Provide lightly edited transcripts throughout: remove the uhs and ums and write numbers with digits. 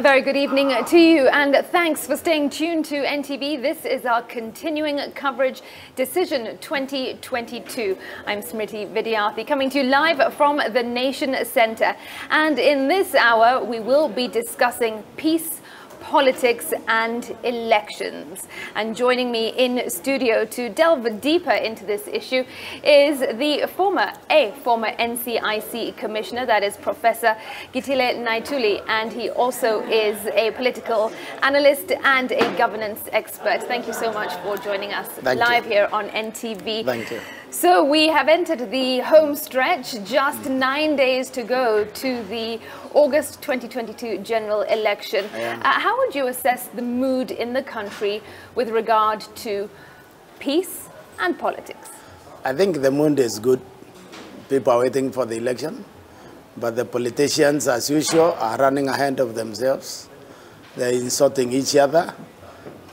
A very good evening to you, and thanks for staying tuned to NTV. This is our continuing coverage, Decision 2022. I'm Smriti Vidyarthi, coming to you live from the Nation Centre. And in this hour, we will be discussing peace, politics and elections. And joining me in studio to delve deeper into this issue is the former NCIC commissioner, that is Professor Naituli, and he also is a political analyst and a governance expert. Thank you so much for joining us live here on NTV. Thank you. So we have entered the home stretch, just 9 days to go to the August 2022 general election. How would you assess the mood in the country with regard to peace and politics? I think the mood is good. People are waiting for the election, but the politicians, as usual, are running ahead of themselves. They're insulting each other.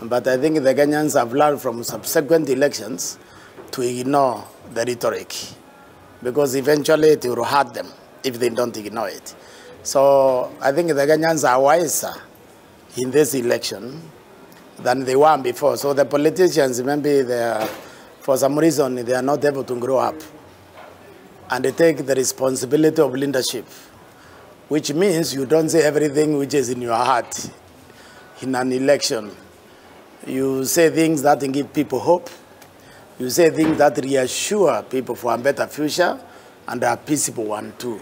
But I think the Kenyans have learned from subsequent elections to ignore the rhetoric, because eventually it will hurt them if they don't ignore it. So I think the Kenyans are wiser in this election than they were before. So the politicians, maybe for some reason, they are not able to grow up and they take the responsibility of leadership, which means you don't say everything which is in your heart in an election. You say things that give people hope. You say things that reassure people for a better future and a peaceful one too.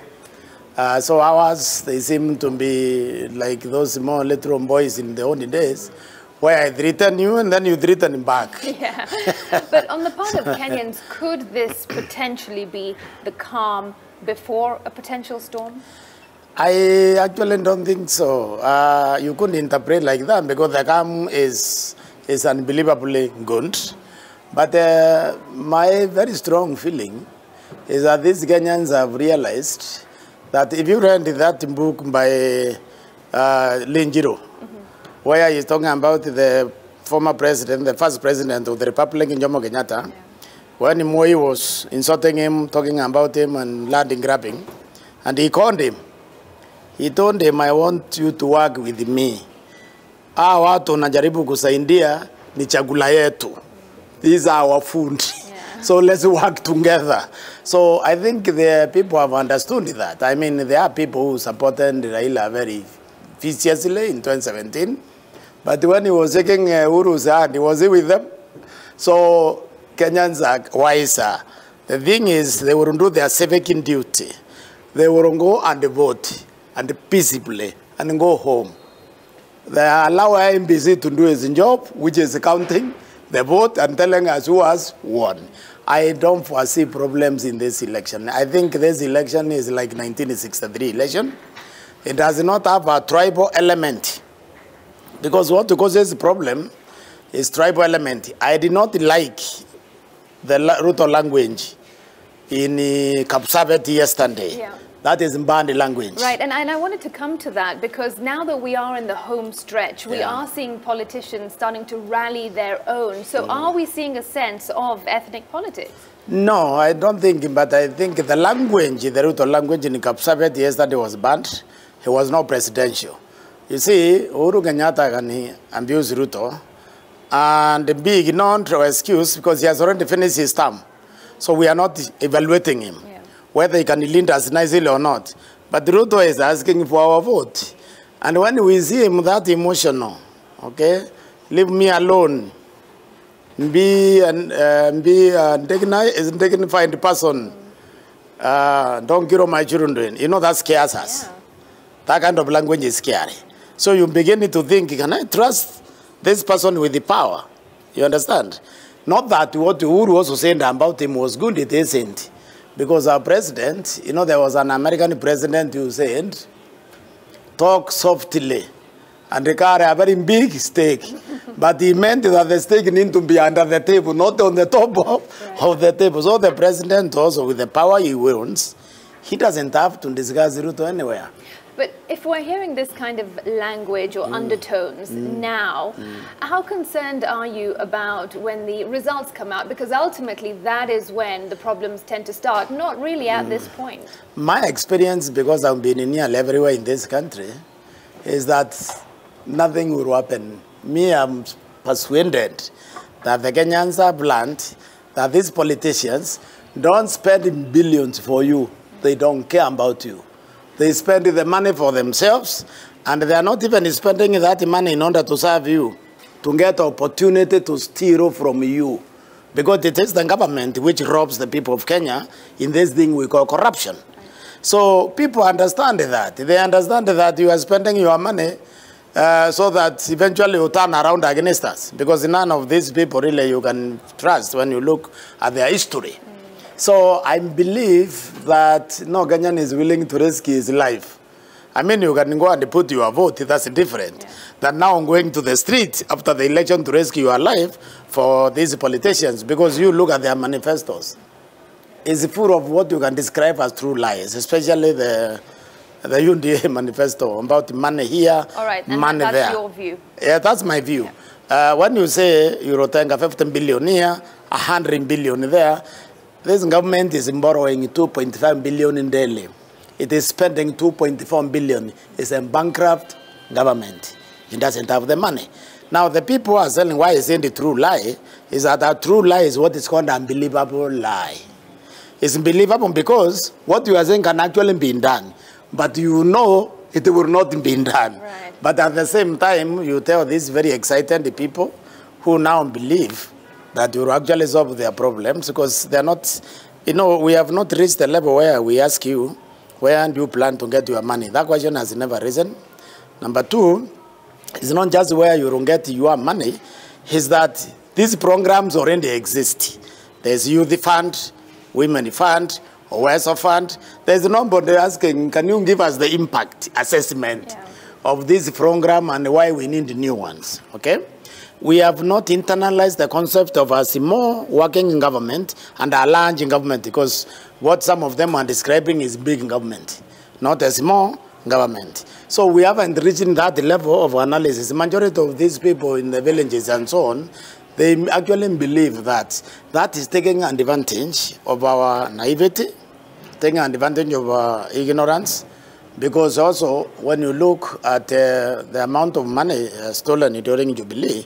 So ours, they seem to be like those small little boys in the olden days, where I threaten you and then you threaten back. Yeah, but on the part of Kenyans, could this potentially be the calm before a potential storm? I actually don't think so. You couldn't interpret like that, because the calm is unbelievably good. But my very strong feeling is that these Kenyans have realized that if you read that book by Linjiro, where he's talking about the former president, the first president of the Republic, Jomo Kenyatta, when Moi was insulting him, talking about him and landing grabbing, and he called him. He told him, I want you to work with me. Watu najaribu kusaidia ni chakula yetu. These are our food. So let's work together. So I think the people have understood that. I mean, there are people who supported Raila very viciously in 2017. But when he was taking Uru's hand, he was with them. So Kenyans are wiser. The thing is, they will do their civic duty. They will go and vote and peaceably and go home. They allow MBC to do his job, which is counting the vote and telling us who has won. I don't foresee problems in this election. I think this election is like 1963 election. It does not have a tribal element, because what causes the problem is tribal element. I did not like the Ruto language in Kapsabet yesterday. Yeah. That is Mbandi language. Right, and I wanted to come to that, because now that we are in the home stretch, we are seeing politicians starting to rally their own. So are we seeing a sense of ethnic politics? No, I don't think, but I think the language, the Ruto language in Kapsabet yesterday was banned. It was not presidential. You see, Uhuru Kenyatta can abuse Ruto and be ignored or excused because he has already finished his term. So we are not evaluating him, whether he can lead us nicely or not. But Ruto is asking for our vote. And when we see him that emotional, okay, leave me alone, be a dignified person, don't kill my children, you know, that scares us. Yeah. That kind of language is scary. So you begin to think, can I trust this person with the power? You understand? Not that what Uhuru also said about him was good, it isn't. Because our president, you know, there was an American president who said, talk softly and carry a very big stake. But he meant that the stake needs to be under the table, not on the top of the table. So the president also, with the power he wields, he doesn't have to discuss Ruto anywhere. But if we're hearing this kind of language or undertones now, how concerned are you about when the results come out? Because ultimately that is when the problems tend to start, not really at this point. My experience, because I've been in nearly everywhere in this country, is that nothing will happen. Me, I'm persuaded that the Kenyans have learned that these politicians don't spend billions for you. They don't care about you. They spend the money for themselves, and they are not even spending that money in order to serve you, to get opportunity to steal from you. Because it is the government which robs the people of Kenya in this thing we call corruption. So people understand that. They understand that you are spending your money so that eventually you turn around against us. Because none of these people really you can trust when you look at their history. So I believe that no Kenyan is willing to risk his life. I mean, you can go and put your vote, that's different. Yeah. Than now going to the street after the election to rescue your life for these politicians, because you look at their manifestos. It's full of what you can describe as true lies, especially the UNDA manifesto about money here, all right, and money that's there. Your view. Yeah, that's my view. Yeah. When you say Eurotenga 15 billion here, 100 billion there, this government is borrowing 2.5 billion in Delhi. It is spending 2.4 billion. It's a bankrupt government. It doesn't have the money. Now, the people are saying why is saying the true lie is that a true lie is what is called an unbelievable lie. It's unbelievable because what you are saying can actually be done, but you know it will not be done. Right. But at the same time, you tell these very excited people who now believe that you will actually solve their problems because they are not, you know, we have not reached the level where we ask you, where do you plan to get your money? That question has never risen. Number two, it's not just where you don't get your money, it's that these programs already exist. There's Youth Fund, Women Fund, Oweso Fund. There's nobody asking, can you give us the impact assessment of this program and why we need new ones, okay? We have not internalized the concept of a small working in government and a large in government, because what some of them are describing is big government, not a small government. So we haven't reached that level of analysis. The majority of these people in the villages and so on, they actually believe that that is taking advantage of our naivety, taking advantage of our ignorance, because also when you look at the amount of money stolen during Jubilee,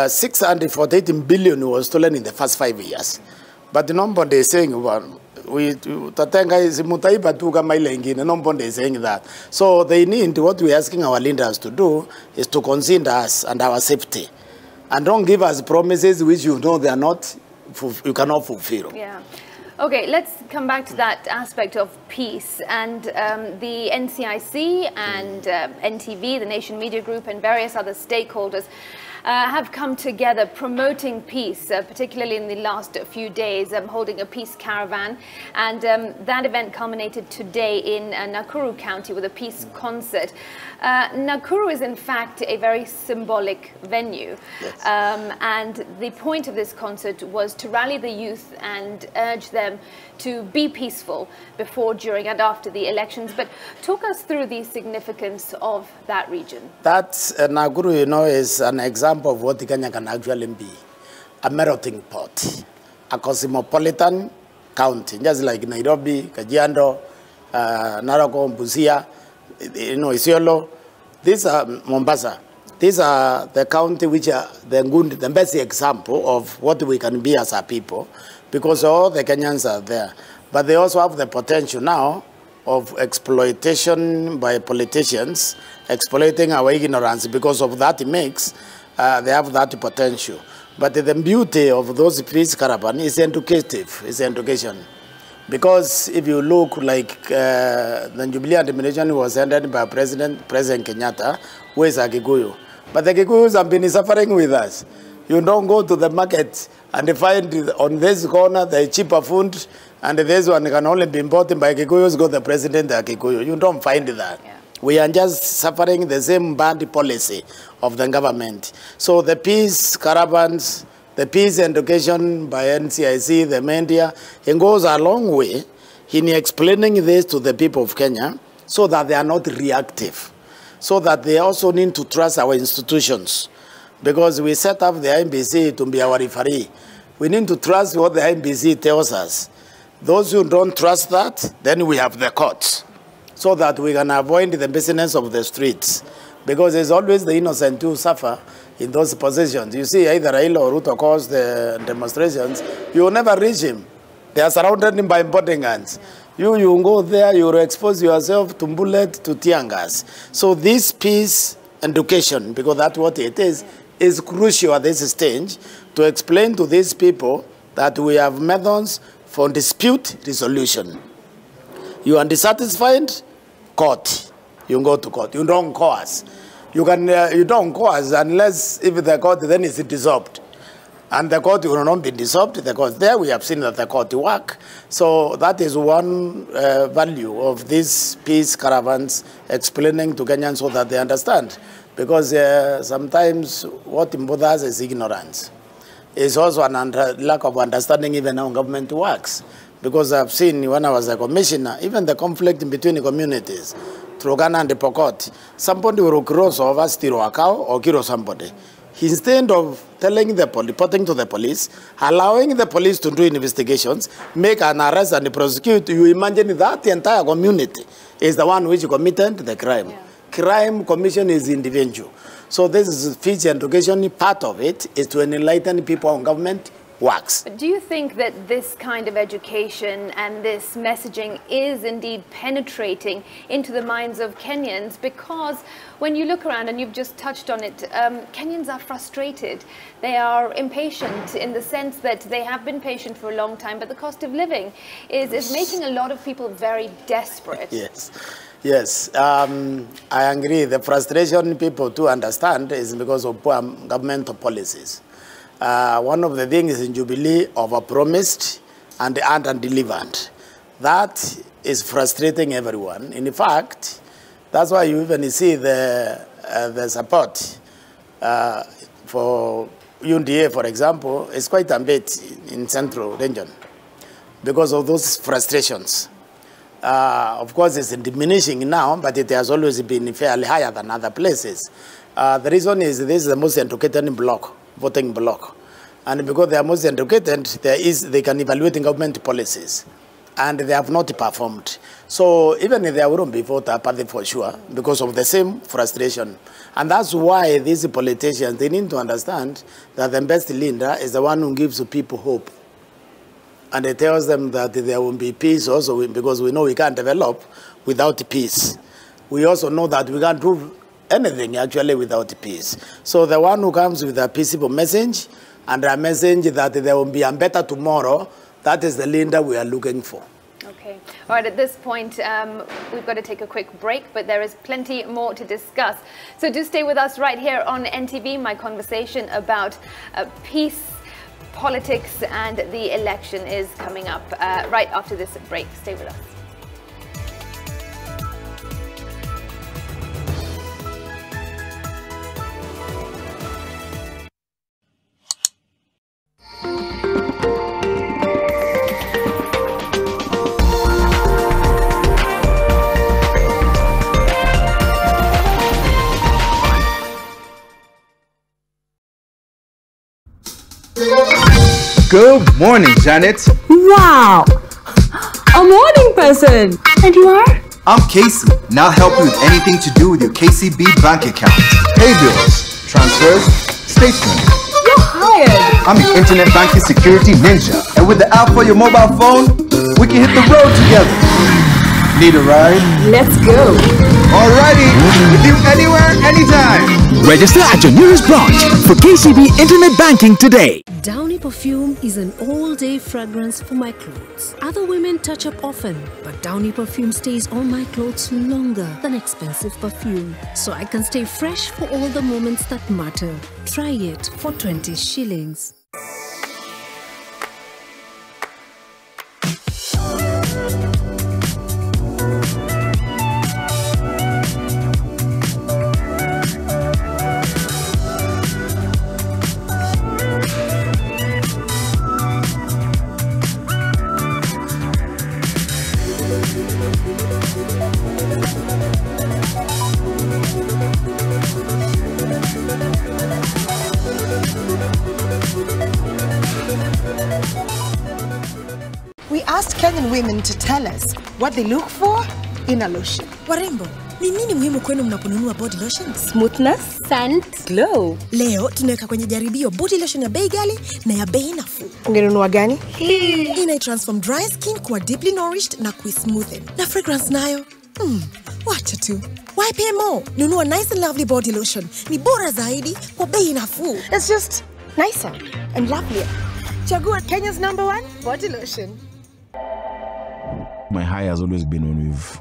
648 billion was stolen in the first 5 years. But nobody is saying, well, nobody is saying that. So they need, what we're asking our leaders to do is to consider us and our safety. And don't give us promises which you know they are not, you cannot fulfill. Yeah. Okay, let's come back to that aspect of peace. And the NCIC and NTV, the Nation Media Group, and various other stakeholders have come together promoting peace, particularly in the last few days, holding a peace caravan. And that event culminated today in Nakuru County with a peace concert. Nakuru is in fact a very symbolic venue. Yes. And the point of this concert was to rally the youth and urge them to be peaceful before, during and after the elections. But talk us through the significance of that region. That Nakuru, you know, is an example of what Kenya can actually be. A melting pot, a cosmopolitan county, just like Nairobi, Kajiado, Naroko, Busia, you know, Isiolo. These are Mombasa. These are the county which are the best example of what we can be as a people, because all the Kenyans are there. But they also have the potential now of exploitation by politicians, exploiting our ignorance. Because of that it makes, they have that potential. But the beauty of those peace caravan is educative, is education. Because if you look like the Jubilee administration was ended by President Kenyatta, who is a Kikuyu. But the Kikuyus have been suffering with us. You don't go to the market and find on this corner the cheaper food, and this one can only be bought by Kikuyus, go the president of Kikuyu. You don't find that. Yeah. We are just suffering the same bad policy of the government. So the peace caravans, the peace education by NCIC, the media, it goes a long way in explaining this to the people of Kenya so that they are not reactive, so that they also need to trust our institutions. Because we set up the IBC to be our referee. We need to trust what the IBC tells us. Those who don't trust that, then we have the courts. so that we can avoid the business of the streets. Because it's always the innocent who suffer in those positions. You see, either Raila or Ruto cause the demonstrations, you will never reach him. They are surrounded him by importing guns. You go there, you will expose yourself to bullet, to tear gas. So this peace education, because that's what it is crucial at this stage to explain to these people that we have methods for dispute resolution. You are dissatisfied, court. You go to court. You don't cause. You don't cause unless if the court then is dissolved. And the court will not be dissolved. The court there, we have seen that the court work. So that is one value of these peace caravans, explaining to Kenyans so that they understand. Because sometimes what bothers is ignorance. It's also a lack of understanding even how government works. Because I've seen when I was a commissioner, even the conflict between the communities, Turkana and the Pokot, somebody will cross over, steal a cow or kill somebody. Instead of telling the police, reporting to the police, allowing the police to do investigations, make an arrest and prosecute, you imagine that the entire community is the one which committed the crime. Yeah. Crime commission is individual. So this is peace education. Part of it is to enlighten people on government works. But do you think that this kind of education and this messaging is indeed penetrating into the minds of Kenyans? Because when you look around, and you've just touched on it, Kenyans are frustrated. They are impatient in the sense that they have been patient for a long time, but the cost of living is making a lot of people very desperate. Yes. Yes, I agree. The frustration people to understand is because of poor government policies. One of the things in Jubilee overpromised and undelivered. That is frustrating everyone. In fact, that's why you even see the support for UNDA, for example, is quite a bit in central region because of those frustrations. Of course, it's diminishing now, but it has always been fairly higher than other places. The reason is this is the most educated bloc, voting bloc. And because they are most educated, they can evaluate government policies. And they have not performed. So even if there wouldn't be voter apathy for sure, because of the same frustration. And that's why these politicians, they need to understand that the best leader is the one who gives people hope. And it tells them that there will be peace also, because we know we can't develop without peace. We also know that we can't do anything actually without peace. So the one who comes with a peaceable message and a message that there will be a better tomorrow, that is the leader we are looking for. Okay. All right, at this point, we've got to take a quick break, but there is plenty more to discuss. So do stay with us right here on NTV, my conversation about peace, politics and the election is coming up right after this break. Stay with us. Good morning, Janet. Wow! A morning person! And you are? I'm Casey, and I'll help you with anything to do with your KCB bank account. Pay bills, transfers, statements. You're hired! I'm your internet banking security ninja, and with the app for your mobile phone, we can hit the road together. Need a ride? Let's go! Alrighty, with you anywhere, anytime. Register at your nearest branch for KCB Internet Banking today. Downy perfume is an all-day fragrance for my clothes. Other women touch up often, but Downy perfume stays on my clothes longer than expensive perfume. So I can stay fresh for all the moments that matter. Try it for 20 shillings. We asked Kenyan women to tell us what they look for ina lotion. Warembo, ni nini muhimu kwenu mnaponunua body lotion? Smoothness, scent, glow. Leo tunaweka kwenye jaribio body lotion ya bei ghali na ya bei nafuu. Ungenunua gani? Hii inai-transform dry skin kuwa deeply nourished na kui-smoothen. Na fragrance nayo, wacha tu. Why pay more? Nunua nice and lovely body lotion. Ni bora zaidi kwa bei nafuu. It's just nicer and lovelier. Chagua Kenya's #1 body lotion. My high has always been when we've,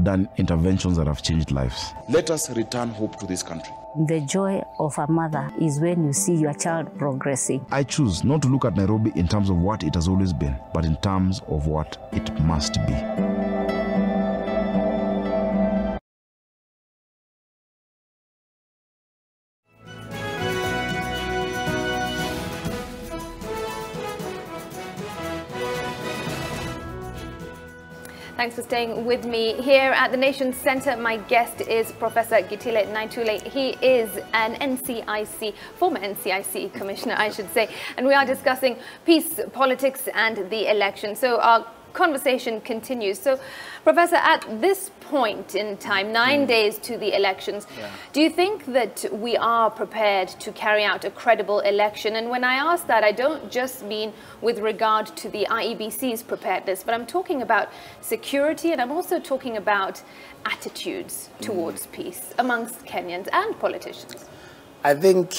done interventions that have changed lives. Let us return hope to this country. The joy of a mother is when you see your child progressing. I choose not to look at Nairobi in terms of what it has always been, but in terms of what it must be. Thanks for staying with me here at the Nation Centre. My guest is Professor Naituli. He is an NCIC, former NCIC commissioner, I should say, and we are discussing peace, politics and the election. So our conversation continues. So, Professor, at this point in time, 9 days to the elections, do you think that we are prepared to carry out a credible election? And when I ask that, I don't just mean with regard to the IEBC's preparedness, but I'm talking about security, and I'm also talking about attitudes towards peace amongst Kenyans and politicians. I think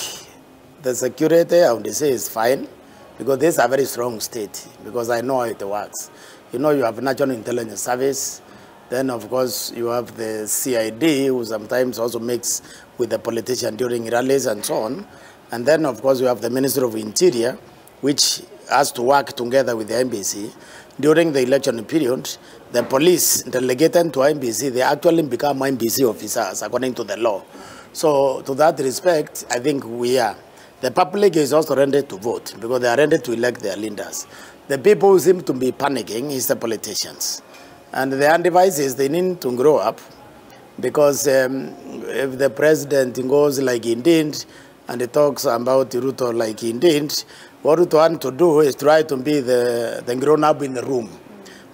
the security, I would say, is fine, because this is a very strong state, because I know how it works. You have National Intelligence Service, then of course you have the CID, who sometimes also mix with the politician during rallies and so on. And then of course you have the Ministry of Interior, which has to work together with the MBC. During the election period, the police delegated to MBC, they actually become MBC officers according to the law. So to that respect, I think we are. The public is also ready to vote because they are ready to elect their leaders. The people who seem to be panicking is the politicians. And the advice is they need to grow up, because if the president goes like he did and he talks about Ruto like he did, what Ruto wants to do is try to be the grown-up in the room.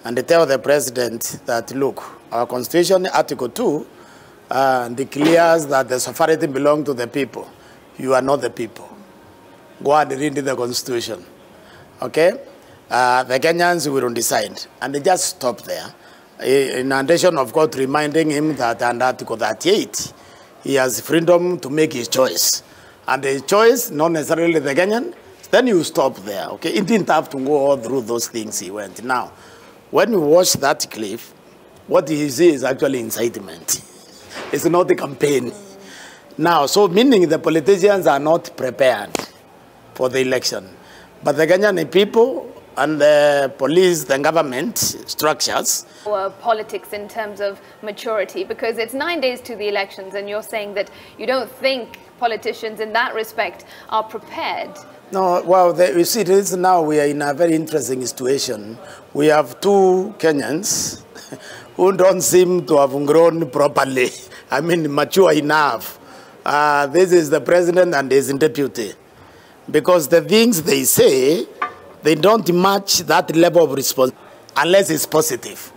And they tell the president that, look, our constitution, Article 2, declares that the sovereignty belongs to the people. You are not the people. Go and read the constitution. Okay? The Kenyans will decide. And they just stop there. In addition, of course, reminding him that under Article 38, he has freedom to make his choice. And the choice, not necessarily the Kenyan, then you stop there. Okay? It didn't have to go all through those things he went. Now, when you watch that clip, what you see is actually incitement. It's not a campaign. Now, so meaning the politicians are not prepared for the election. But the Kenyan people and the police, the government structures. Politics in terms of maturity, because it's 9 days to the elections and you're saying that you don't think politicians in that respect are prepared. No, well, you see, this now we are in a very interesting situation. We have two Kenyans who don't seem to have grown properly. I mean, mature enough. This is the president and his deputy. Because the things they say, they don't match that level of response unless it's positive.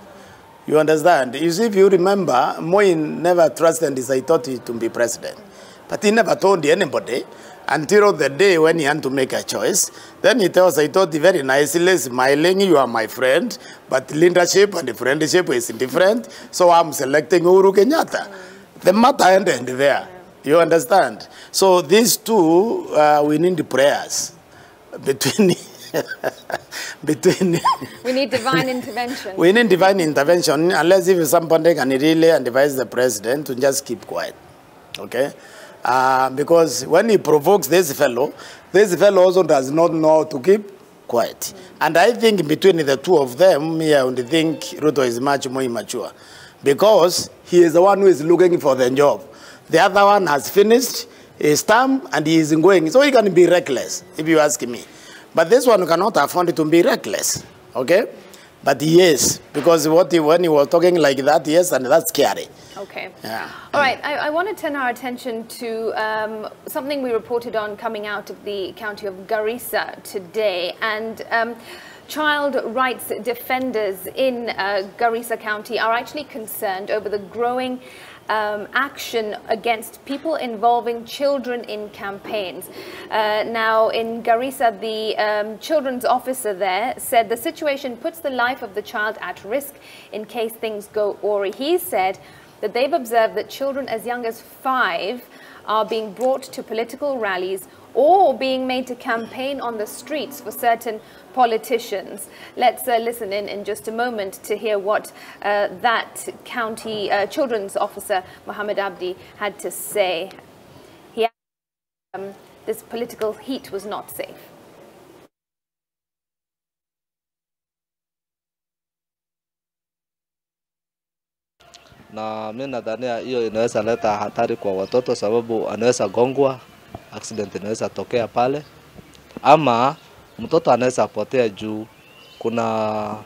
You understand? You see, if you remember, Moi never trusted his authority to be president. But he never told anybody until the day when he had to make a choice. Then he tells Saitoti very nicely, smiling, you are my friend, but leadership and friendship is different, so I'm selecting Uhuru Kenyatta. The matter ended there. You understand? So these two, we need prayers between... we need divine intervention. We need divine intervention, unless if somebody can really advise the president to just keep quiet. Okay? Because when he provokes this fellow also does not know to keep quiet. And I think between the two of them, I only think Ruto is much more immature. Because he is the one who is looking for the job. The other one has finished his term and he is going. So he can be reckless, if you ask me. But this one cannot afford to be reckless. Okay? But he is. Because when he was talking like that, yes, and that's scary. Okay. Yeah. All right. I want to turn our attention to something we reported on coming out of the county of Garissa today. And child rights defenders in Garissa County are actually concerned over the growing action against people involving children in campaigns. Now, in Garissa, the children's officer there said the situation puts the life of the child at risk in case things go awry. He said that they've observed that children as young as 5 are being brought to political rallies or being made to campaign on the streets for certain politicians. Let's listen in just a moment to hear what that county children's officer, Mohammed Abdi, had to say. He said this political heat was not safe. Na mimi nadhania hiyo inaweza leta hatari kwa watoto, sababu anaweza gongwa, accident inaweza tokea pale, ama mtoto anaweza potea juu. Kuna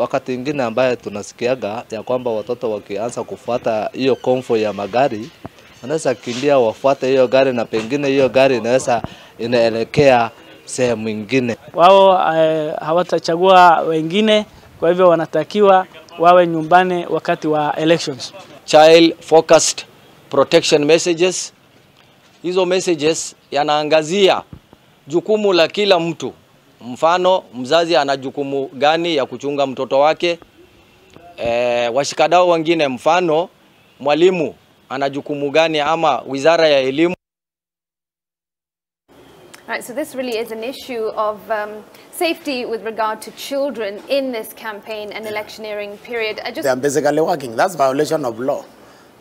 wakati mwingine ambaye tunasikiaga ya kwamba watoto wakianza kufuata hiyo convoy ya magari, wanaweza kimbia wafuate hiyo gari, na pengine hiyo gari inaweza inaelekea sehemu nyingine. Wao hawatachagua wengine, kwa hivyo wanatakiwa wawe nyumbani wakati wa elections. Child focused protection messages. Hizo messages yanaangazia jukumu la kila mtu. Mfano, mzazi ana jukumu gani ya kuchunga mtoto wake? Washikadau wengine, mfano mwalimu ana jukumu gani, ama wizara ya elimu. Right, so this really is an issue of safety with regard to children in this campaign and electioneering period. They are basically working. That's violation of law.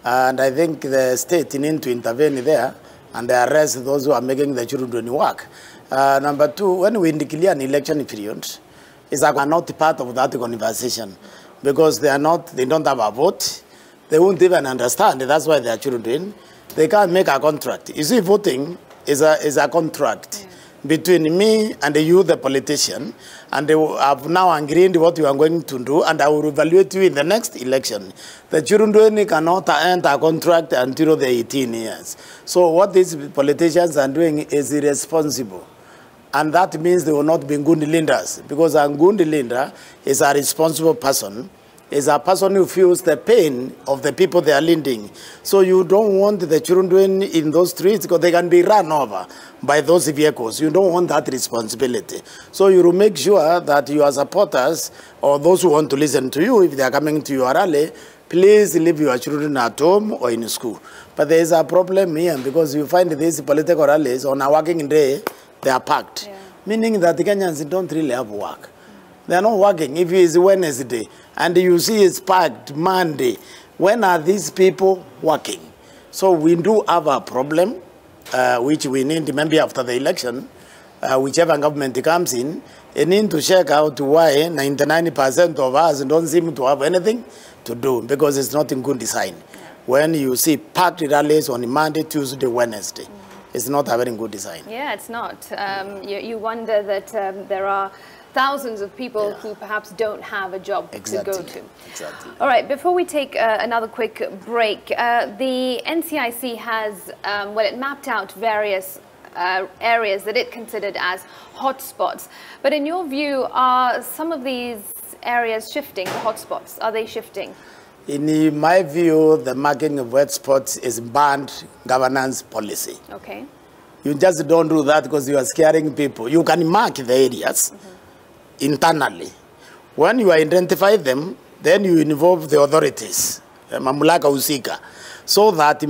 And I think the state needs to intervene there and arrest those who are making the children work. Number 2, when we declare an election period, is not part of that conversation because they don't have a vote. They won't even understand. That's why they are children. They can't make a contract. You see, voting is a contract between me and you, the politician, and they have now agreed what you are going to do, and I will evaluate you in the next election. The children cannot enter a contract until they're 18 years. So what these politicians are doing is irresponsible. And that means they will not be good leaders, because a good leader is a responsible person, is a person who feels the pain of the people they are leading. So you don't want the children in those streets because they can be run over by those vehicles. You don't want that responsibility. So you will make sure that your supporters or those who want to listen to you, if they are coming to your rally, please leave your children at home or in school. But there is a problem here because you find these political rallies on a working day, they are packed. Yeah. Meaning that the Kenyans don't really have work. They are not working. If it is Wednesday and you see it's packed Monday, when are these people working? So we do have a problem, which we need maybe after the election, whichever government comes in, they need to check out why 99% of us don't seem to have anything to do, because it's not in good design. When you see packed rallies on Monday, Tuesday, Wednesday, it's not a very good design. Yeah, it's not. You wonder that there are thousands of people who perhaps don't have a job to go to. Exactly. All right, before we take another quick break, the NCIC has, well, it mapped out various areas that it considered as hotspots. But in your view, are some of these areas shifting, the hotspots? Are they shifting? In my view, the marking of hotspots is bad governance policy. Okay. You just don't do that because you are scaring people. You can mark the areas internally. When you identify them, then you involve the authorities, mamlaka husika, so that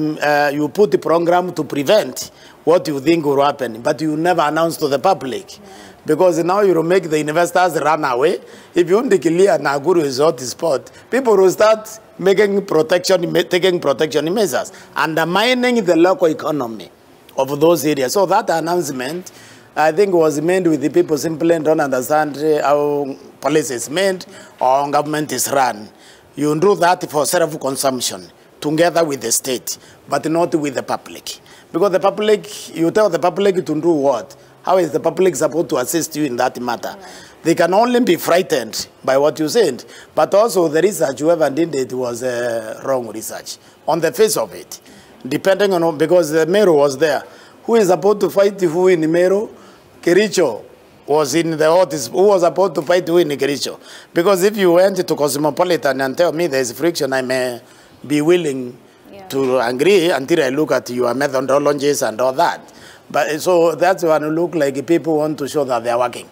you put the program to prevent what you think will happen, but you never announce to the public. Because now you will make the investors run away. If you declare Naguru is hot spot, people will start taking protection measures, undermining the local economy of those areas. So that announcement, I think, was made with the people simply don't understand how policy is made or government is run. You do that for self-consumption together with the state, but not with the public. Because the public, you tell the public to do what? How is the public supposed to assist you in that matter? They can only be frightened by what you said. But also the research, whoever did it was wrong research on the face of it. Depending on, because the Meru was there. Who is supposed to fight who in Meru? Kericho was in the office. Who was supposed to fight who in Kericho? Because if you went to Cosmopolitan and tell me there's friction, I may be willing to agree until I look at your methodologies and all that. But so that's when it look like people want to show that they are working.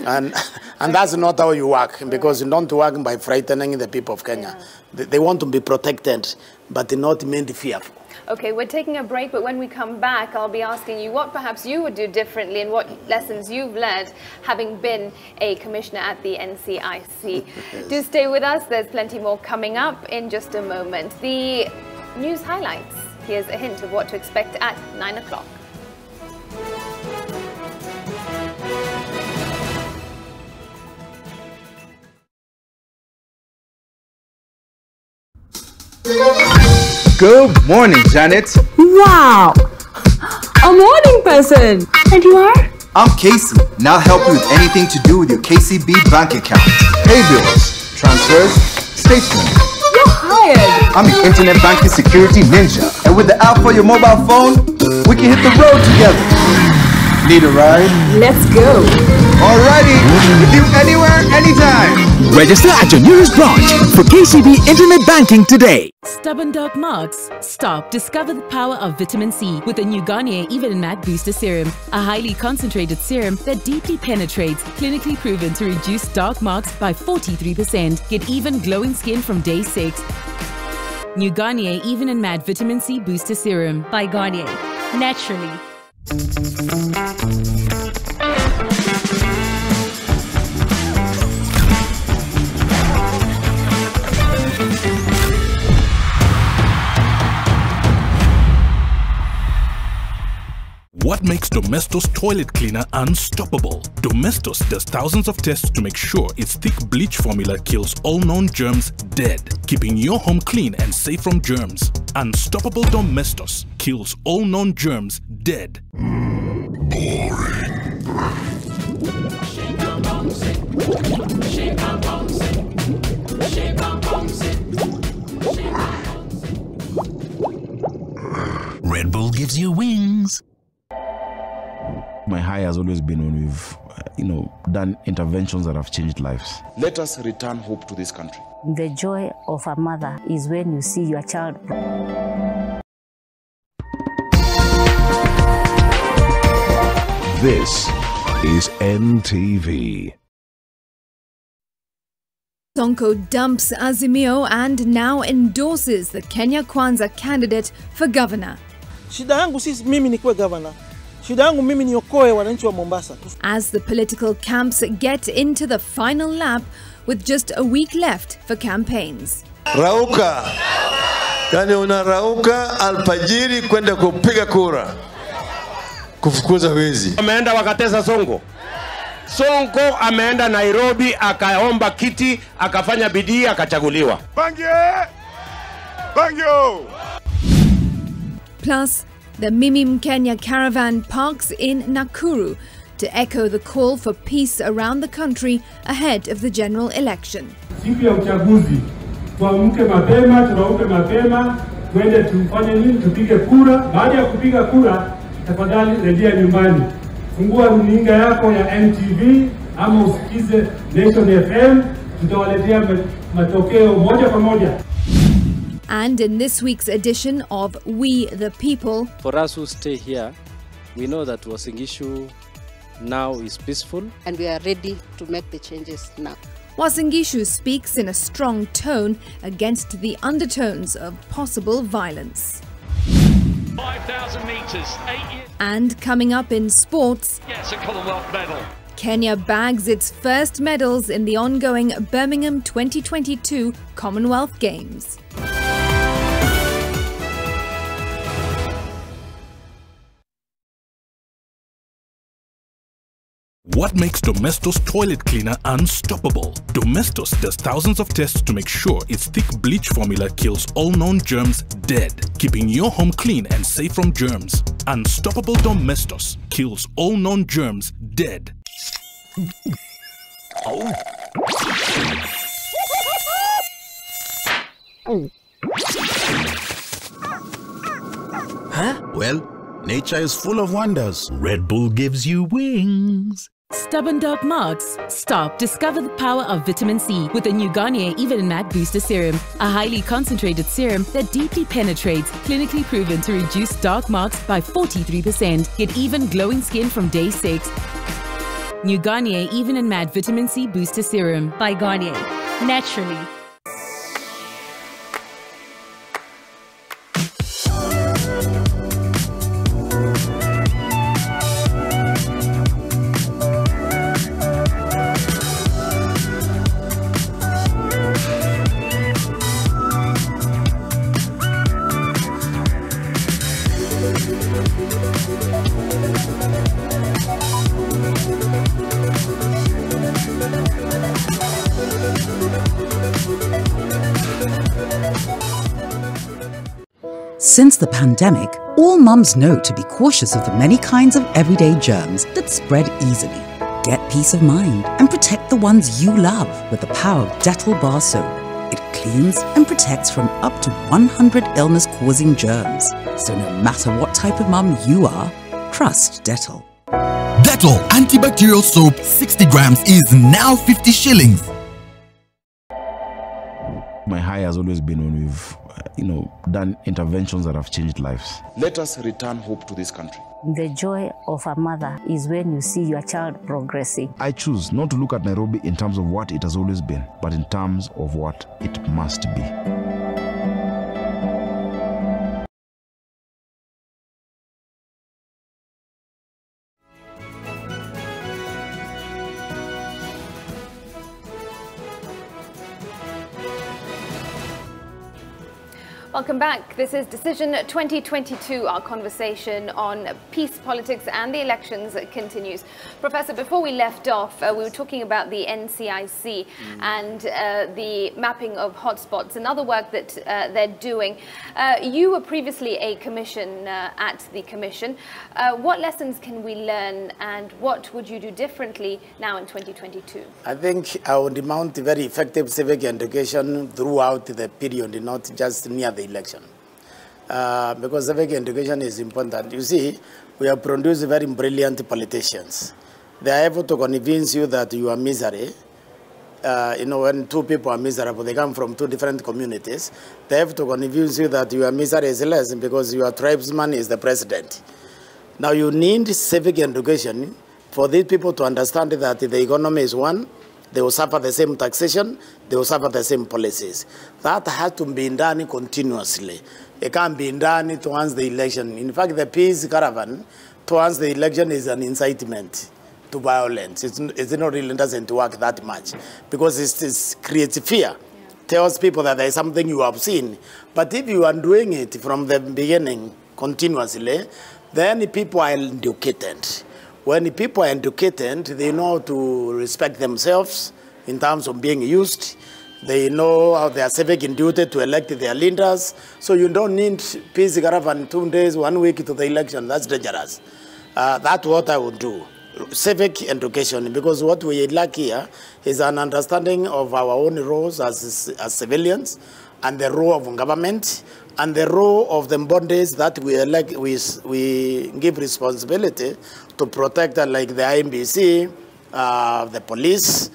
And that's not how you work, because you don't work by frightening the people of Kenya. They want to be protected, but not made fearful. Okay, we're taking a break, but when we come back, I'll be asking you what perhaps you would do differently and what lessons you've learned having been a commissioner at the NCIC. Do stay with us. There's plenty more coming up in just a moment. The news highlights. Here's a hint of what to expect at 9 o'clock. Good morning, Janet. Wow! A morning person. And you are? I'm Casey, and I'll help you with anything to do with your KCB bank account. Pay bills, transfers, statements. You're hired. I'm the internet banking security ninja, and with the app for your mobile phone, we can hit the road together. Need a ride? Let's go. Alrighty, with you anywhere, anytime. Register at your nearest branch for KCB Internet Banking today. Stubborn dark marks? Stop. Discover the power of vitamin C with the new Garnier Even and Matte Booster Serum, a highly concentrated serum that deeply penetrates, clinically proven to reduce dark marks by 43%. Get even glowing skin from day 6. New Garnier Even and Matte Vitamin C Booster Serum by Garnier. Naturally. What makes Domestos toilet cleaner unstoppable? Domestos does thousands of tests to make sure its thick bleach formula kills all known germs dead, keeping your home clean and safe from germs. Unstoppable Domestos kills all known germs dead. Red Bull gives you wings. My high has always been when we've, done interventions that have changed lives. Let us return hope to this country. The joy of a mother is when you see your child. This is NTV. Sonko dumps Azimio and now endorses the Kenya Kwanza candidate for governor. Shida yangu si mimi nikuwe governor. Shida yangu mimi niokoe wananchi wa Mombasa. As the political camps get into the final lap with just a week left for campaigns. Rauka. Kani unarauka alfajiri kwenda kupiga kura. Kufukuza wezi. Ameenda wakatesa Sonko. Sonko ameenda Nairobi akaomba kiti, akafanya bidii, akachaguliwa. Bangyo! Plus, the Mimi Kenya Caravan parks in Nakuru to echo the call for peace around the country ahead of the general election. Siku ya uchaguzi, tuamke mapema, twende tufanye nini? Tupige kura. Baada ya kupiga kura, tafadhali rejea nyumbani. Fungua runinga yako ya NTV ama usikize Nation FM, tutawaletea matokeo moja kwa moja. And in this week's edition of We the People, for us who stay here, we know that Uasin Gishu now is peaceful. And we are ready to make the changes now. Uasin Gishu speaks in a strong tone against the undertones of possible violence. 5,000 metres, 8 years. And coming up in sports, Gets a Commonwealth medal. Kenya bags its first medals in the ongoing Birmingham 2022 Commonwealth Games. What makes Domestos toilet cleaner unstoppable? Domestos does thousands of tests to make sure its thick bleach formula kills all known germs dead, keeping your home clean and safe from germs. Unstoppable Domestos kills all known germs dead. Huh? Well, nature is full of wonders. Red Bull gives you wings. Stubborn dark marks? Stop. Discover the power of vitamin C with the new Garnier Even and Matte Booster Serum, a highly concentrated serum that deeply penetrates, clinically proven to reduce dark marks by 43%. Get even glowing skin from day 6. New Garnier Even and Matte Vitamin C Booster Serum by Garnier. Naturally. Since the pandemic, all mums know to be cautious of the many kinds of everyday germs that spread easily. Get peace of mind and protect the ones you love with the power of Dettol Bar Soap. It cleans and protects from up to 100 illness-causing germs. So no matter what type of mum you are, trust Dettol. Dettol antibacterial soap 60 grams is now 50 shillings. My high has always been when we've, done interventions that have changed lives. Let us return hope to this country. The joy of a mother is when you see your child progressing. I choose not to look at Nairobi in terms of what it has always been, but in terms of what it must be. Welcome back. This is Decision 2022. Our conversation on peace, politics and the elections continues. Professor, before we left off, we were talking about the NCIC and the mapping of hotspots and other work that they're doing. You were previously a commission at the commission. What lessons can we learn and what would you do differently now in 2022? I think I would mount very effective civic education throughout the period, not just near the election. Because civic education is important. You see, we have produced very brilliant politicians. They are able to convince you that you are misery. When two people are miserable, they come from two different communities. They have to convince you that your misery is less because your tribesman is the president. Now you need civic education for these people to understand that the economy is one. They will suffer the same taxation. They will suffer the same policies. That has to be done continuously. It can't be done towards the election. In fact, the peace caravan towards the election is an incitement to violence. It really doesn't work that much because it creates fear. Yeah. Tells people that there is something you have seen. But if you are doing it from the beginning continuously, then people are educated. When people are educated, they know how to respect themselves in terms of being used. They know how they are civic in duty to elect their leaders. So you don't need peace caravan 2 days, 1 week to the election. That's dangerous. That's what I would do. Civic education, because what we lack here is an understanding of our own roles as civilians and the role of government and the role of the bodies that we elect, we give responsibility to protect, like the IMBC, the police,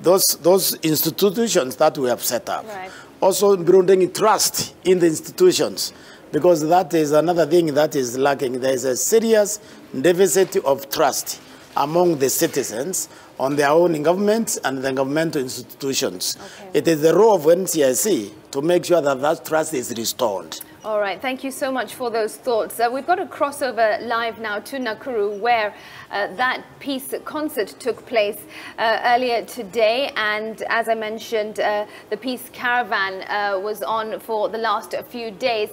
those institutions that we have set up. Right. Also building trust in the institutions, because that is another thing that is lacking. There is a serious deficit of trust among the citizens on their own government and the governmental institutions. Okay. It is the role of NCIC to make sure that that trust is restored. All right, thank you so much for those thoughts. We've got a crossover live now to Nakuru, where that peace concert took place earlier today. And as I mentioned, the Peace Caravan was on for the last few days.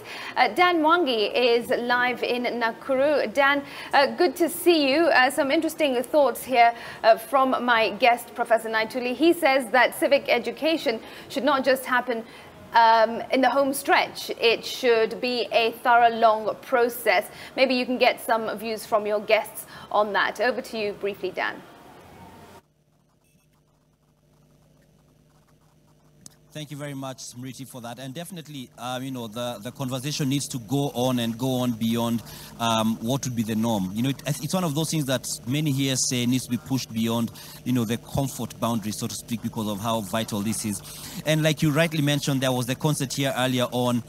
Dan Mwangi is live in Nakuru. Dan, good to see you. Some interesting thoughts here from my guest, Professor Naituli. He says that civic education should not just happen in the home stretch. It should be a thorough, long process. Maybe you can get some views from your guests on that. Over to you briefly, Dan. Thank you very much, Smriti, for that. And definitely, you know, the conversation needs to go on beyond what would be the norm. You know, it's one of those things that many here say needs to be pushed beyond, you know, the comfort boundary, so to speak, because of how vital this is. And like you rightly mentioned, there was the concert here earlier on.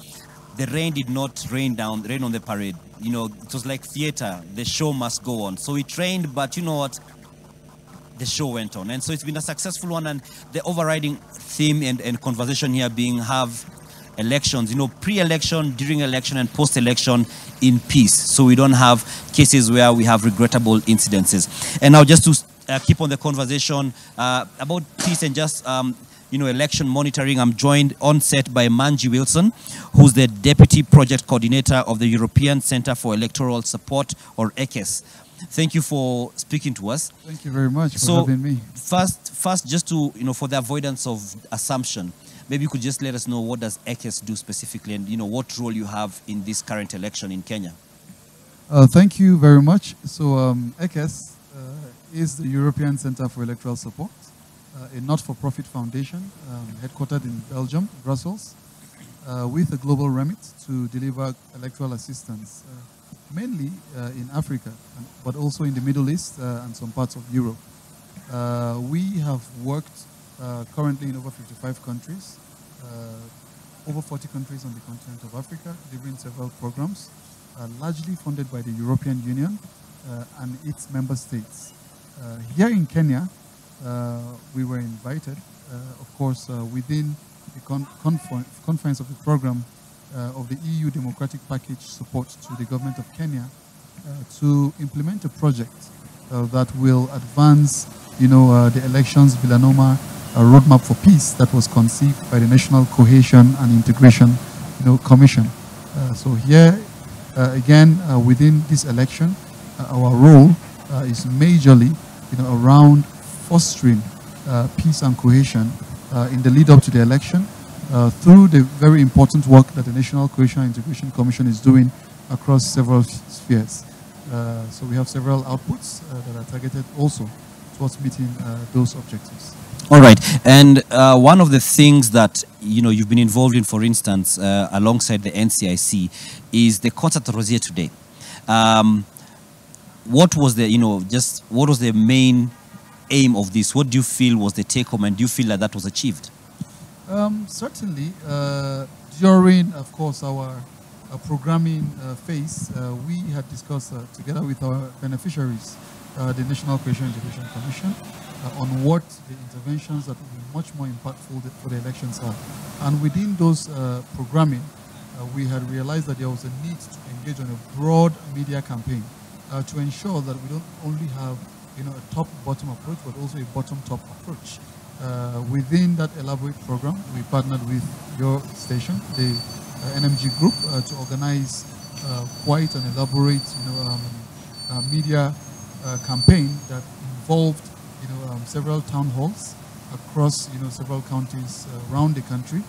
The rain did not rain on the parade. You know, it was like theater. The show must go on. So it rained, but you know what? The show went on, and so it's been a successful one. And the overriding theme and conversation here being have elections, you know, pre-election, during election, and post-election in peace, so we don't have cases where we have regrettable incidences. And now, just to keep on the conversation about peace and just you know, election monitoring, I'm joined on set by Manji Wilson, who's the Deputy Project Coordinator of the European Centre for Electoral Support, or ECES. Thank you for speaking to us. Thank you very much for having me. First, just to, you know, for the avoidance of assumption, maybe you could just let us know, what does ECES do specifically, and, you know, what role you have in this current election in Kenya? Thank you very much. So ECES is the European Centre for Electoral Support, a not-for-profit foundation headquartered in Belgium, Brussels, with a global remit to deliver electoral assistance, mainly in Africa, but also in the Middle East and some parts of Europe. We have worked currently in over 55 countries, over 40 countries on the continent of Africa, delivering several programs, largely funded by the European Union and its member states. Here in Kenya, we were invited, of course, within the confines of the program of the EU Democratic Package support to the government of Kenya to implement a project that will advance, you know, the elections Villanoma roadmap for peace that was conceived by the National Cohesion and Integration, you know, Commission. So here, again, within this election, our role is majorly, you know, around fostering peace and cohesion in the lead up to the election, through the very important work that the National Cohesion and Integration Commission is doing across several spheres. So we have several outputs that are targeted also towards meeting those objectives. All right, and one of the things that, you know, you've been involved in, for instance, alongside the NCIC, is the concert that was here today. What was the, you know, just what was the main aim of this? What do you feel was the take home, and do you feel that that was achieved? Certainly, during, of course, our programming phase, we had discussed together with our beneficiaries, the National Cohesion and Integration Commission, on what the interventions that will be much more impactful for the elections are. And within those programming, we had realized that there was a need to engage on a broad media campaign to ensure that we don't only have, you know, a top-bottom approach, but also a bottom-top approach. Within that elaborate program, we partnered with your station, the NMG Group, to organize quite an elaborate, you know, media campaign that involved, you know, several town halls across, you know, several counties around the country.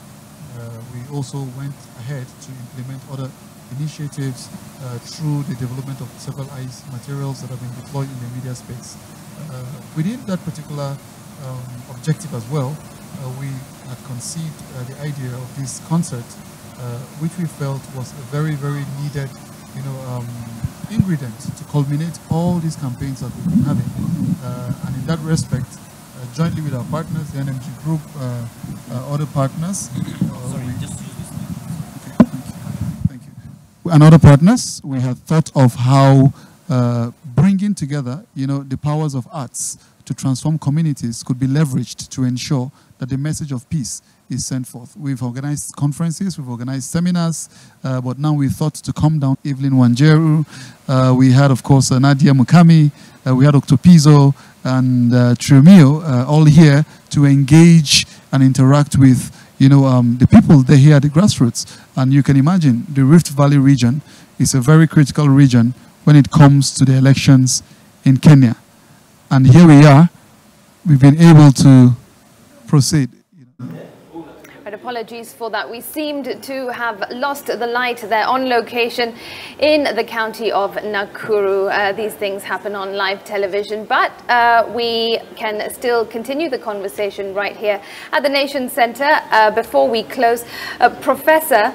We also went ahead to implement other initiatives through the development of several ICE materials that have been deployed in the media space. Within that particular objective as well, we had conceived the idea of this concert, which we felt was a very, very needed, you know, ingredient to culminate all these campaigns that we've been having. And in that respect, jointly with our partners, the NMG Group, other partners. Sorry, just use this mic. Thank you. And other partners, we have thought of how bringing together, you know, the powers of arts to transform communities could be leveraged to ensure that the message of peace is sent forth. We've organized conferences, we've organized seminars, but now we thought to come down Evelyn Wanjeru. We had, of course, Nadia Mukami, we had Dr. Pizzo and Trumio, all here to engage and interact with, the people there here at the grassroots. And you can imagine the Rift Valley region is a very critical region when it comes to the elections in Kenya. And here we are, we've been able to proceed. But apologies for that. We seemed to have lost the light there on location in the county of Nakuru. These things happen on live television, but we can still continue the conversation right here at the Nation Centre. Before we close, Professor,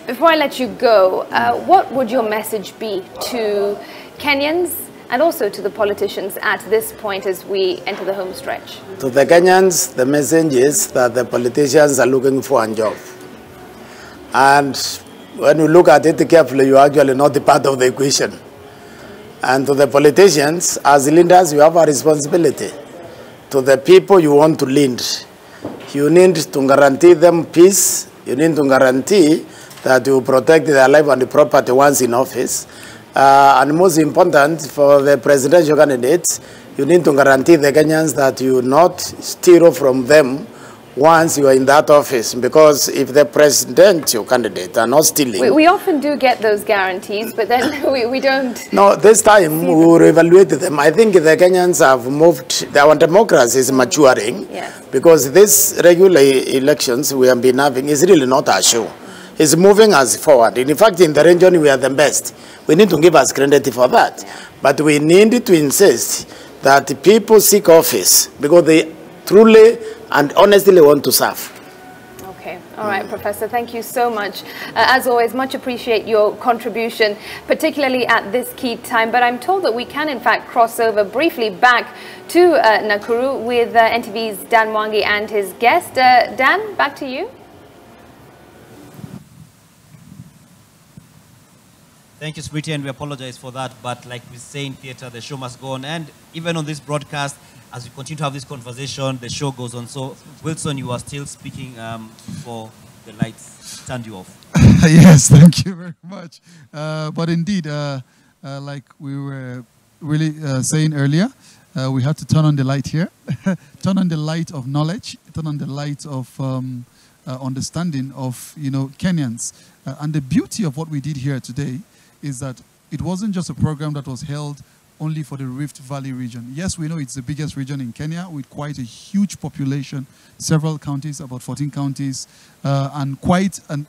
before I let you go, what would your message be to Kenyans and also to the politicians at this point as we enter the home stretch? To the Kenyans, the message is that the politicians are looking for a job. And when you look at it carefully, you are actually not the part of the equation. And to the politicians, as leaders, you have a responsibility. To the people you want to lead, you need to guarantee them peace. You need to guarantee that you protect their life and the property once in office. And most important, for the presidential candidates, you need to guarantee the Kenyans that you not steal from them once you are in that office. Because if the presidential candidate are not stealing... We often do get those guarantees, but then we don't... No, this time we will evaluate them. I think the Kenyans have moved, our democracy is maturing. Yes. Because these regular elections we have been having is really not a show. It's moving us forward. In fact, in the region, we are the best. We need to give us credit for that. But we need to insist that people seek office because they truly and honestly want to serve. Okay. All right, Professor, thank you so much. As always, much appreciate your contribution, particularly at this key time. But I'm told that we can, in fact, cross over briefly back to Nakuru with NTV's Dan Mwangi and his guest. Dan, back to you. Thank you, Smriti, and we apologize for that. But like we say in theatre, the show must go on. And even on this broadcast, as we continue to have this conversation, the show goes on. So, Wilson, you are still speaking before the lights turned you off. Yes, thank you very much. But indeed, like we were really saying earlier, we had to turn on the light here, turn on the light of knowledge, turn on the light of understanding of, Kenyans. And the beauty of what we did here today is that it wasn't just a program that was held only for the Rift Valley region. Yes, we know it's the biggest region in Kenya with quite a huge population, several counties, about 14 counties, and quite a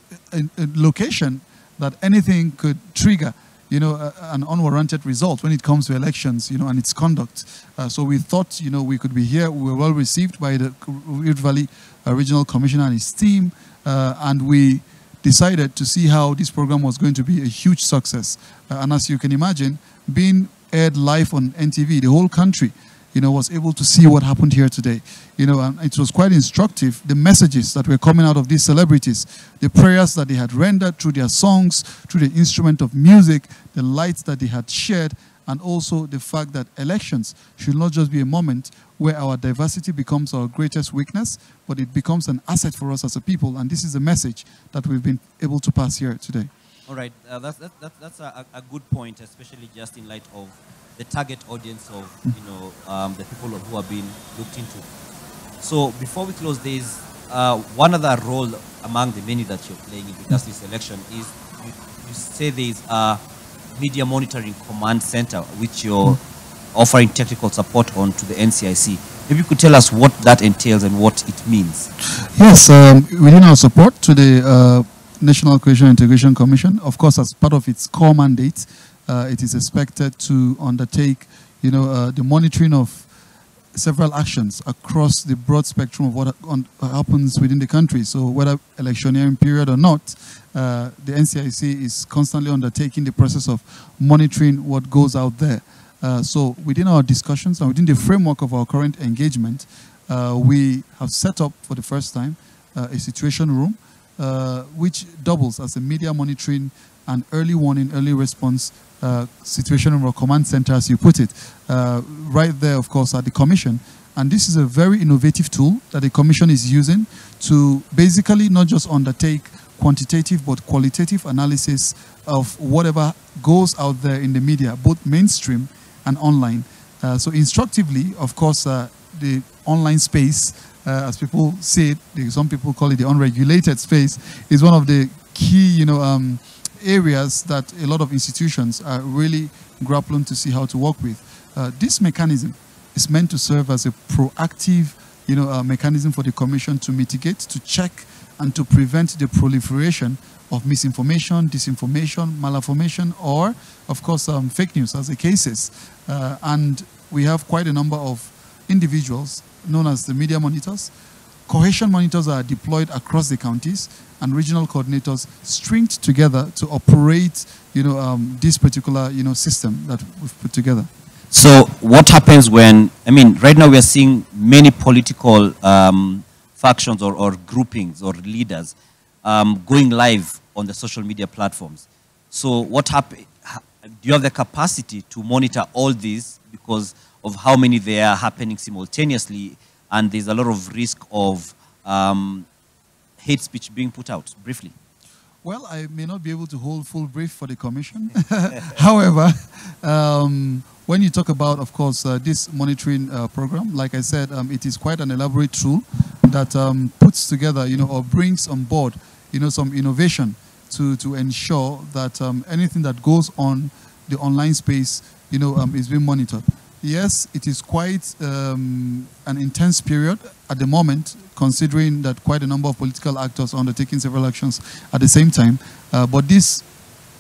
location that anything could trigger, an unwarranted result when it comes to elections, and its conduct. So we thought, we could be here. We were well received by the Rift Valley Regional Commissioner and his team, and we decided to see how this program was going to be a huge success. And as you can imagine, being aired live on NTV, the whole country, was able to see what happened here today. And it was quite instructive, the messages that were coming out of these celebrities, the prayers that they had rendered through their songs, through the instrument of music, the lights that they had shared, and also the fact that elections should not just be a moment where our diversity becomes our greatest weakness, but it becomes an asset for us as a people. And this is the message that we've been able to pass here today. All right, that's a good point, especially just in light of the target audience of the people who are being looked into. So before we close this, one other role among the many that you're playing in regards to this election is you say there is a media monitoring command center which you're offering technical support on to the NCIC. Maybe you could tell us what that entails and what it means. Yes, within our support to the National Cohesion and Integration Commission, of course, as part of its core mandate, it is expected to undertake, the monitoring of several actions across the broad spectrum of what happens within the country. So whether electioneering period or not, the NCIC is constantly undertaking the process of monitoring what goes out there. So within our discussions and within the framework of our current engagement, we have set up for the first time a situation room which doubles as a media monitoring and early warning, early response situation room or command center, as you put it, right there, of course, at the Commission. And this is a very innovative tool that the Commission is using to basically not just undertake quantitative but qualitative analysis of whatever goes out there in the media, both mainstream and online. So instructively, of course, the online space, as people say it, some people call it the unregulated space, is one of the key, areas that a lot of institutions are really grappling to see how to work with. This mechanism is meant to serve as a proactive, mechanism for the Commission to mitigate, to check, and to prevent the proliferation of misinformation, disinformation, malinformation, or, of course, fake news, as the case is. And we have quite a number of individuals known as the media monitors. Cohesion monitors are deployed across the counties, and regional coordinators stringed together to operate, this particular, system that we've put together. So what happens when, right now we are seeing many political factions or groupings or leaders going live on the social media platforms. So what happens? Do you have the capacity to monitor all these because of how many they are happening simultaneously, and there's a lot of risk of hate speech being put out? Briefly. Well, I may not be able to hold full brief for the Commission. However, when you talk about, of course, this monitoring program, like I said, it is quite an elaborate tool that puts together, or brings on board, some innovation to ensure that anything that goes on the online space, is being monitored. Yes, it is quite an intense period at the moment, considering that quite a number of political actors are undertaking several actions at the same time. But this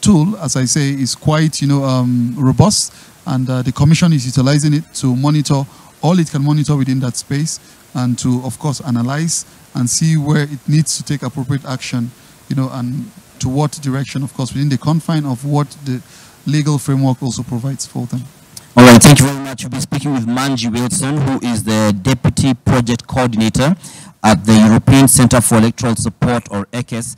tool, as I say, is quite, robust, and the Commission is utilizing it to monitor all it can monitor within that space, and to, of course, analyze and see where it needs to take appropriate action, and to what direction, of course, within the confine of what the legal framework also provides for them. All right, thank you very much. We'll be speaking with Manji Wilson, who is the Deputy Project Coordinator at the European Center for Electoral Support, or ECES,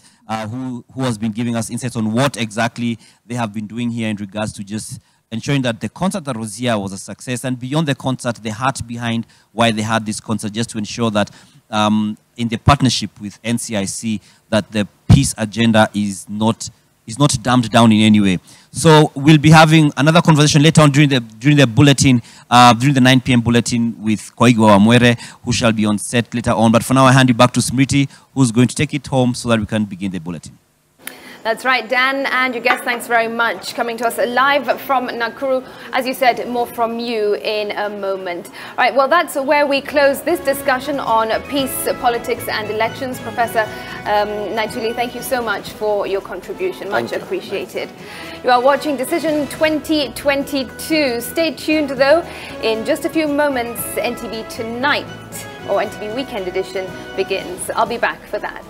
who has been giving us insights on what exactly they have been doing here in regards to just ensuring that the concert that was here was a success, and beyond the concert, the heart behind why they had this concert, just to ensure that in the partnership with NCIC, that the peace agenda is not dumbed down in any way. So we'll be having another conversation later on during the bulletin, during the 9 p.m. bulletin with Koigwa Wamwere, who shall be on set later on. But for now, I hand you back to Smriti, who's going to take it home so that we can begin the bulletin. That's right, Dan, and your guest, thanks very much. Coming to us live from Nakuru. As you said, more from you in a moment. All right, well, that's where we close this discussion on peace, politics and elections. Professor Naituli, thank you so much for your contribution. Much appreciated. You are watching Decision 2022. Stay tuned, though. In just a few moments, NTV Tonight, or NTV Weekend Edition, begins. I'll be back for that.